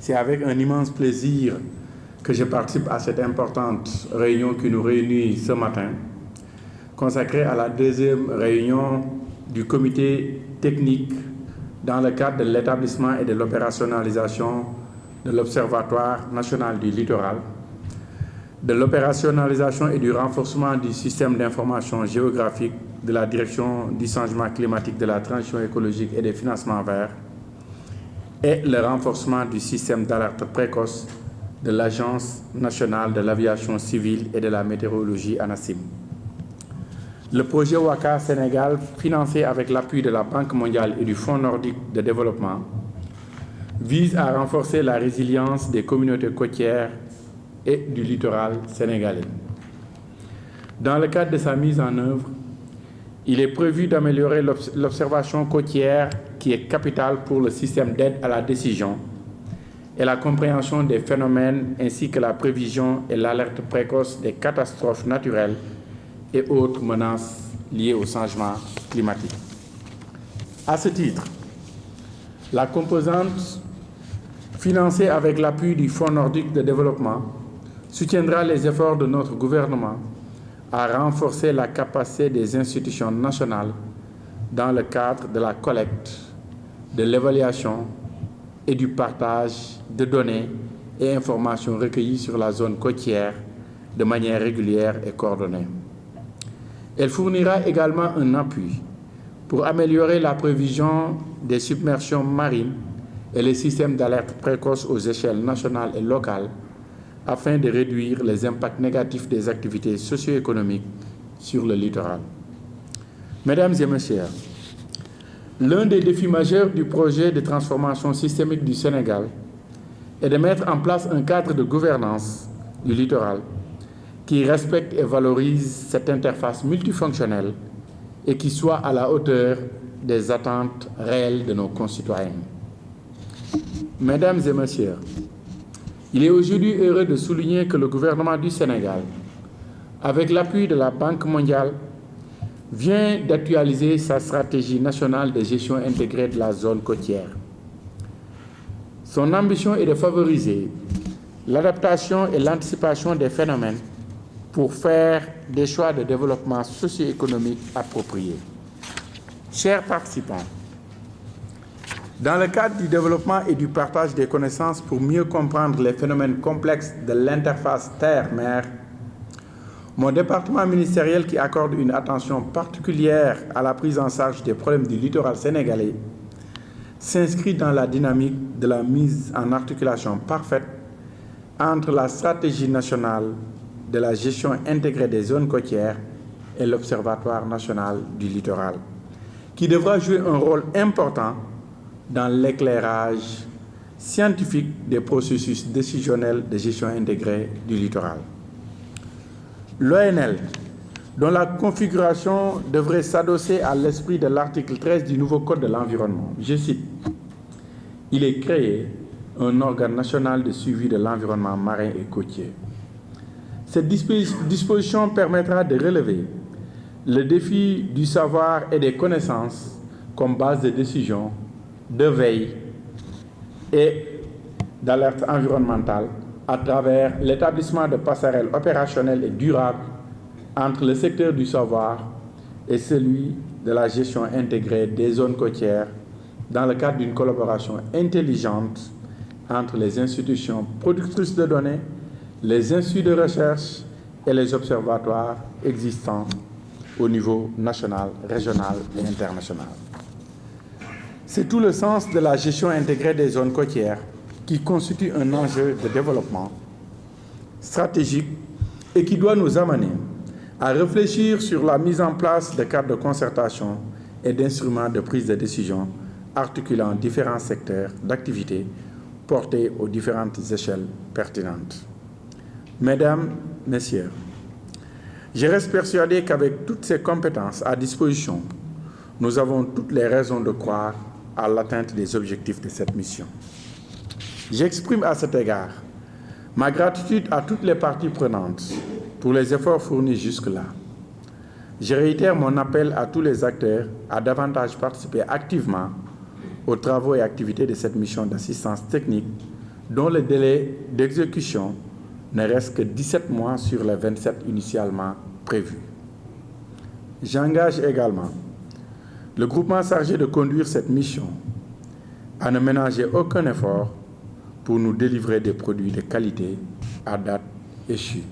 c'est avec un immense plaisir que je participe à cette importante réunion qui nous réunit ce matin, consacrée à la deuxième réunion du comité technique dans le cadre de l'établissement et de l'opérationnalisation de l'Observatoire national du littoral, de l'opérationnalisation et du renforcement du système d'information géographique de la Direction du changement climatique, de la transition écologique et des financements verts, et le renforcement du système d'alerte précoce de l'Agence nationale de l'aviation civile et de la météorologie ANACIM. Le projet WACA Sénégal, financé avec l'appui de la Banque mondiale et du Fonds nordique de développement, vise à renforcer la résilience des communautés côtières et du littoral sénégalais. Dans le cadre de sa mise en œuvre, il est prévu d'améliorer l'observation côtière qui est capitale pour le système d'aide à la décision et la compréhension des phénomènes ainsi que la prévision et l'alerte précoce des catastrophes naturelles et autres menaces liées au changement climatique. À ce titre, la composante financée avec l'appui du Fonds nordique de développement soutiendra les efforts de notre gouvernement à renforcer la capacité des institutions nationales dans le cadre de la collecte, de l'évaluation et du partage de données et informations recueillies sur la zone côtière de manière régulière et coordonnée. Elle fournira également un appui pour améliorer la prévision des submersions marines et les systèmes d'alerte précoce aux échelles nationales et locales afin de réduire les impacts négatifs des activités socio-économiques sur le littoral. Mesdames et messieurs, l'un des défis majeurs du projet de transformation systémique du Sénégal est de mettre en place un cadre de gouvernance du littoral qui respecte et valorise cette interface multifonctionnelle et qui soit à la hauteur des attentes réelles de nos concitoyens. Mesdames et messieurs, il est aujourd'hui heureux de souligner que le gouvernement du Sénégal, avec l'appui de la Banque mondiale, vient d'actualiser sa stratégie nationale de gestion intégrée de la zone côtière. Son ambition est de favoriser l'adaptation et l'anticipation des phénomènes pour faire des choix de développement socio-économique appropriés. Chers participants, dans le cadre du développement et du partage des connaissances pour mieux comprendre les phénomènes complexes de l'interface terre-mer, mon département ministériel, qui accorde une attention particulière à la prise en charge des problèmes du littoral sénégalais, s'inscrit dans la dynamique de la mise en articulation parfaite entre la stratégie nationale de la gestion intégrée des zones côtières et l'Observatoire national du littoral, qui devra jouer un rôle important dans l'éclairage scientifique des processus décisionnels de gestion intégrée du littoral. L'ONL, dont la configuration devrait s'adosser à l'esprit de l'article 13 du nouveau Code de l'environnement, je cite, « Il est créé un organe national de suivi de l'environnement marin et côtier. Cette disposition permettra de relever le défi du savoir et des connaissances comme base de décision, de veille et d'alerte environnementale à travers l'établissement de passerelles opérationnelles et durables entre le secteur du savoir et celui de la gestion intégrée des zones côtières dans le cadre d'une collaboration intelligente entre les institutions productrices de données, les instituts de recherche et les observatoires existants au niveau national, régional et international. C'est tout le sens de la gestion intégrée des zones côtières qui constitue un enjeu de développement stratégique et qui doit nous amener à réfléchir sur la mise en place de cadres de concertation et d'instruments de prise de décision articulant différents secteurs d'activité portés aux différentes échelles pertinentes. Mesdames, Messieurs, je reste persuadé qu'avec toutes ces compétences à disposition, nous avons toutes les raisons de croire à l'atteinte des objectifs de cette mission. J'exprime à cet égard ma gratitude à toutes les parties prenantes pour les efforts fournis jusque-là. Je réitère mon appel à tous les acteurs à davantage participer activement aux travaux et activités de cette mission d'assistance technique dont le délai d'exécution ne reste que 17 mois sur les 27 initialement prévus. J'engage également le groupement chargé de conduire cette mission à ne ménager aucun effort pour nous délivrer des produits de qualité à date échue.